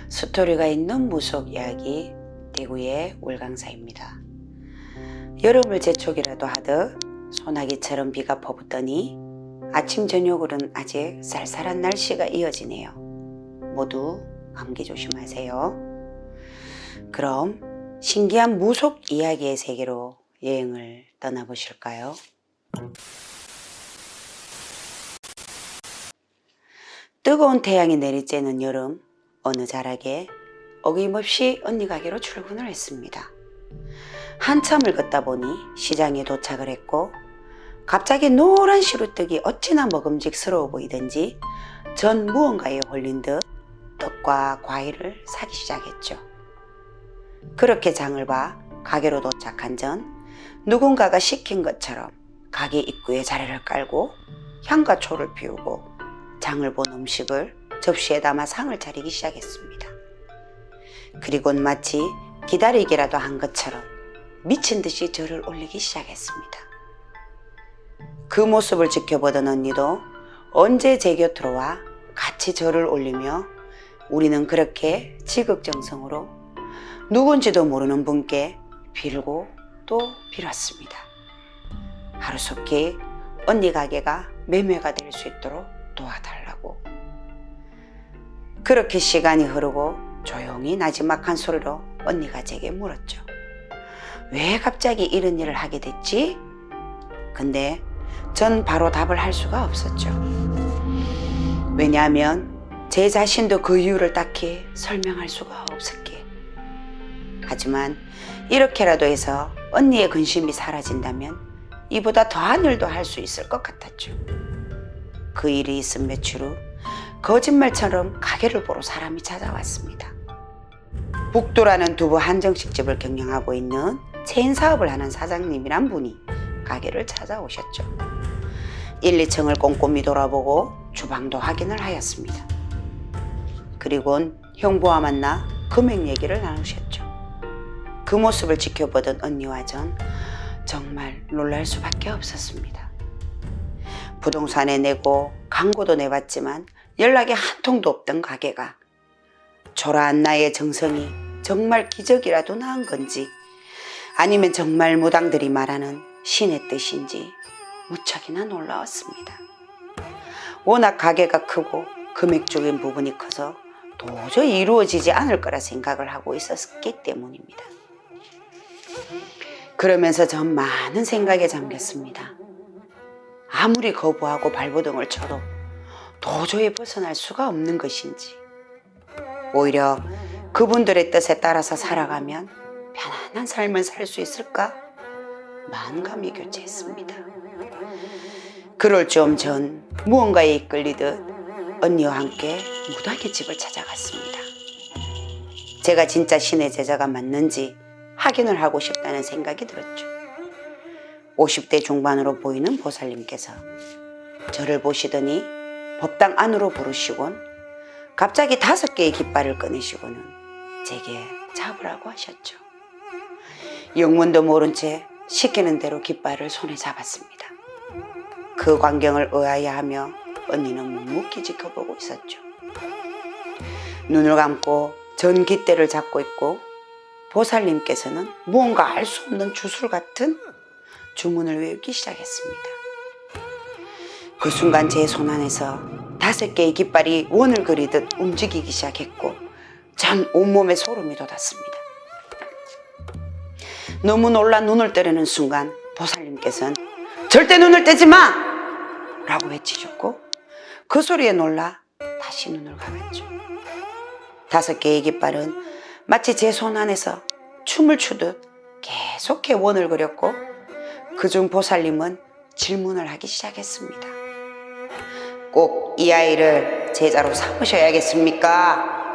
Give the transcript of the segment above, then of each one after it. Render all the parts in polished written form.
스토리가 있는 무속 이야기 대구의 올강사입니다. 여름을 재촉이라도 하듯 소나기처럼 비가 퍼붓더니 아침 저녁으로는 아직 쌀쌀한 날씨가 이어지네요. 모두 감기 조심하세요. 그럼 신기한 무속 이야기의 세계로 여행을 떠나보실까요? 뜨거운 태양이 내리쬐는 여름, 어느 자락에 어김없이 언니 가게로 출근을 했습니다. 한참을 걷다 보니 시장에 도착을 했고 갑자기 노란 시루떡이 어찌나 먹음직스러워 보이던지 전 무언가에 홀린 듯 떡과 과일을 사기 시작했죠. 그렇게 장을 봐 가게로 도착한 전 누군가가 시킨 것처럼 가게 입구에 자리를 깔고 향과 초를 피우고 장을 본 음식을 접시에 담아 상을 차리기 시작했습니다. 그리곤 마치 기다리기라도 한 것처럼 미친 듯이 절을 올리기 시작했습니다. 그 모습을 지켜보던 언니도 언제 제 곁으로 와 같이 절을 올리며 우리는 그렇게 지극정성으로 누군지도 모르는 분께 빌고 또 빌었습니다. 하루속히 언니 가게가 매매가 될 수 있도록 도와달라고. 그렇게 시간이 흐르고 조용히 나지막한 소리로 언니가 제게 물었죠. 왜 갑자기 이런 일을 하게 됐지? 근데 전 바로 답을 할 수가 없었죠. 왜냐하면 제 자신도 그 이유를 딱히 설명할 수가 없었기에. 하지만 이렇게라도 해서 언니의 근심이 사라진다면 이보다 더한 일도 할 수 있을 것 같았죠. 그 일이 있은 며칠 후 거짓말처럼 가게를 보러 사람이 찾아왔습니다. 북도라는 두부 한정식집을 경영하고 있는 체인 사업을 하는 사장님이란 분이 가게를 찾아오셨죠. 1, 2층을 꼼꼼히 돌아보고 주방도 확인을 하였습니다. 그리곤 형부와 만나 금액 얘기를 나누셨죠. 그 모습을 지켜보던 언니와 전 정말 놀랄 수밖에 없었습니다. 부동산에 내고 광고도 내봤지만 연락이 한 통도 없던 가게가 초라한 나의 정성이 정말 기적이라도 나은 건지 아니면 정말 무당들이 말하는 신의 뜻인지 무척이나 놀라웠습니다. 워낙 가게가 크고 금액적인 부분이 커서 도저히 이루어지지 않을 거라 생각을 하고 있었기 때문입니다. 그러면서 전 많은 생각에 잠겼습니다. 아무리 거부하고 발버둥을 쳐도 도저히 벗어날 수가 없는 것인지, 오히려 그분들의 뜻에 따라서 살아가면 편안한 삶을 살 수 있을까 만감이 교체했습니다. 그럴 즈음 전 무언가에 이끌리듯 언니와 함께 무당의 집을 찾아갔습니다. 제가 진짜 신의 제자가 맞는지 확인을 하고 싶다는 생각이 들었죠. 50대 중반으로 보이는 보살님께서 저를 보시더니 법당 안으로 부르시곤 갑자기 5개의 깃발을 꺼내시고는 제게 잡으라고 하셨죠. 영문도 모른 채 시키는 대로 깃발을 손에 잡았습니다. 그 광경을 의아해하며 언니는 묵묵히 지켜보고 있었죠. 눈을 감고 전 깃대를 잡고 있고 보살님께서는 무언가 알 수 없는 주술 같은 주문을 외우기 시작했습니다. 그 순간 제 손 안에서 5개의 깃발이 원을 그리듯 움직이기 시작했고 전 온몸에 소름이 돋았습니다. 너무 놀라 눈을 뜨려는 순간 보살님께서는 절대 눈을 떼지 마! 라고 외치셨고 그 소리에 놀라 다시 눈을 감았죠. 5개의 깃발은 마치 제 손 안에서 춤을 추듯 계속해 원을 그렸고 그중 보살님은 질문을 하기 시작했습니다. 꼭 이 아이를 제자로 삼으셔야겠습니까?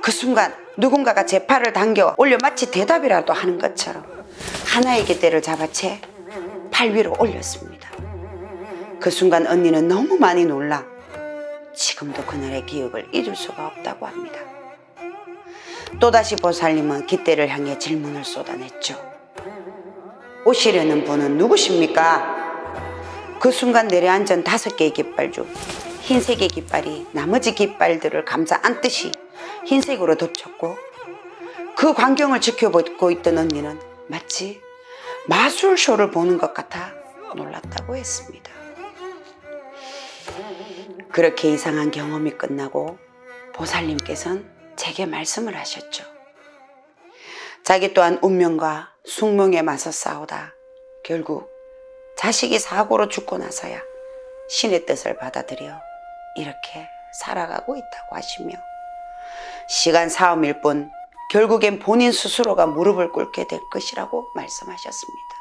그 순간 누군가가 제 팔을 당겨 올려 마치 대답이라도 하는 것처럼 하나의 깃대를 잡아채 팔 위로 올렸습니다. 그 순간 언니는 너무 많이 놀라 지금도 그날의 기억을 잊을 수가 없다고 합니다. 또다시 보살님은 깃대를 향해 질문을 쏟아냈죠. 오시려는 분은 누구십니까? 그 순간 내려앉은 5개의 깃발 중 흰색의 깃발이 나머지 깃발들을 감싸 안듯이 흰색으로 덮쳤고 그 광경을 지켜보고 있던 언니는 마치 마술쇼를 보는 것 같아 놀랐다고 했습니다. 그렇게 이상한 경험이 끝나고 보살님께서는 제게 말씀을 하셨죠. 자기 또한 운명과 숙명에 맞서 싸우다 결국 자식이 사고로 죽고 나서야 신의 뜻을 받아들여 이렇게 살아가고 있다고 하시며 시간 싸움일 뿐 결국엔 본인 스스로가 무릎을 꿇게 될 것이라고 말씀하셨습니다.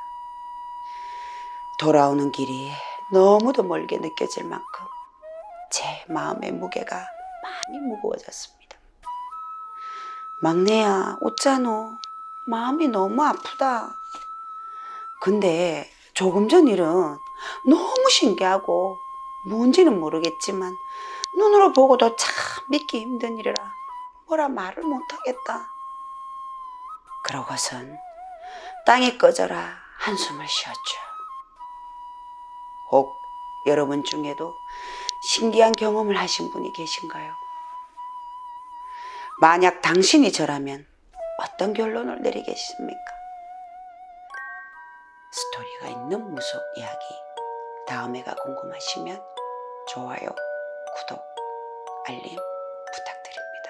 돌아오는 길이 너무도 멀게 느껴질 만큼 제 마음의 무게가 많이 무거워졌습니다. 막내야, 어쩌노? 마음이 너무 아프다. 근데 조금 전 일은 너무 신기하고 뭔지는 모르겠지만 눈으로 보고도 참 믿기 힘든 일이라 뭐라 말을 못하겠다. 그러고선 땅이 꺼져라 한숨을 쉬었죠. 혹 여러분 중에도 신기한 경험을 하신 분이 계신가요? 만약 당신이 저라면 어떤 결론을 내리겠습니까? 스토리가 있는 무속 이야기 다음에가 궁금하시면 좋아요, 구독, 알림 부탁드립니다.